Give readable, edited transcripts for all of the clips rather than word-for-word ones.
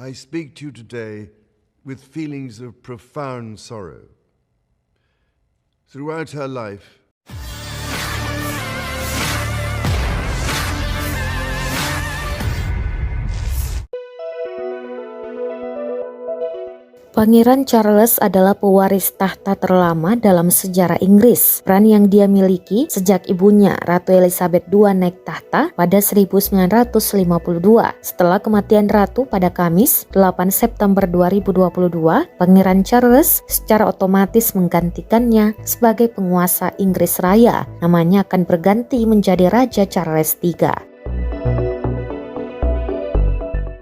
I speak to you today with feelings of profound sorrow. Throughout her life, Pangeran Charles adalah pewaris tahta terlama dalam sejarah Inggris. Peran yang dia miliki sejak ibunya Ratu Elizabeth II naik tahta pada 1952. Setelah kematian Ratu pada Kamis 8 September 2022, Pangeran Charles secara otomatis menggantikannya sebagai penguasa Inggris Raya. Namanya akan berganti menjadi Raja Charles III.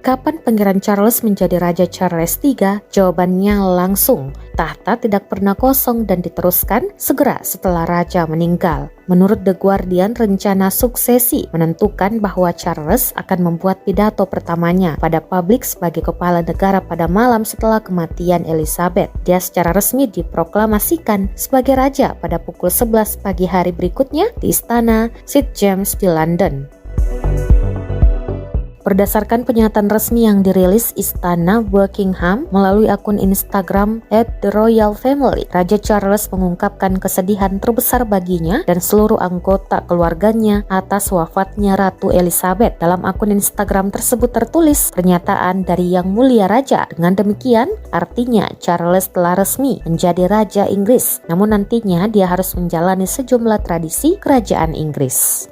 Kapan Pangeran Charles menjadi Raja Charles III? Jawabannya langsung, tahta tidak pernah kosong dan diteruskan segera setelah Raja meninggal. Menurut The Guardian, rencana suksesi menentukan bahwa Charles akan membuat pidato pertamanya pada publik sebagai kepala negara pada malam setelah kematian Elizabeth. Dia secara resmi diproklamasikan sebagai Raja pada pukul 11 pagi hari berikutnya di Istana St. James di London. Berdasarkan pernyataan resmi yang dirilis Istana Buckingham melalui akun Instagram @TheRoyalFamily, Raja Charles mengungkapkan kesedihan terbesar baginya dan seluruh anggota keluarganya atas wafatnya Ratu Elizabeth. Dalam akun Instagram tersebut tertulis pernyataan dari Yang Mulia Raja. Dengan demikian, artinya Charles telah resmi menjadi Raja Inggris. Namun nantinya dia harus menjalani sejumlah tradisi kerajaan Inggris.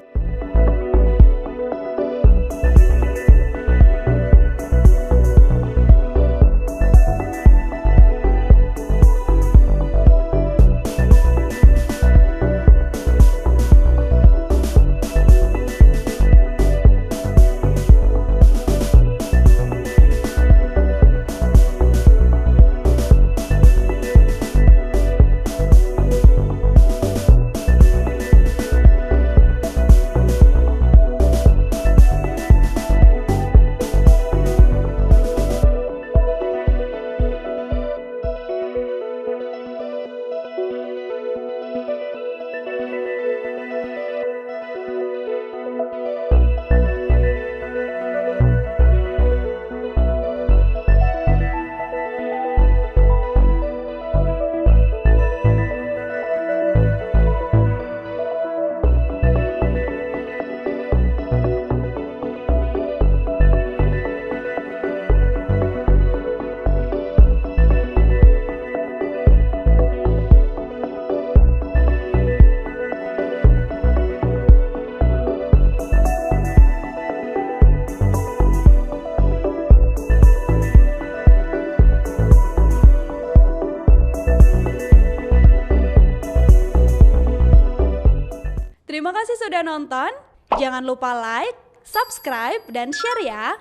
Terima kasih sudah nonton. Jangan lupa like, subscribe, dan share ya.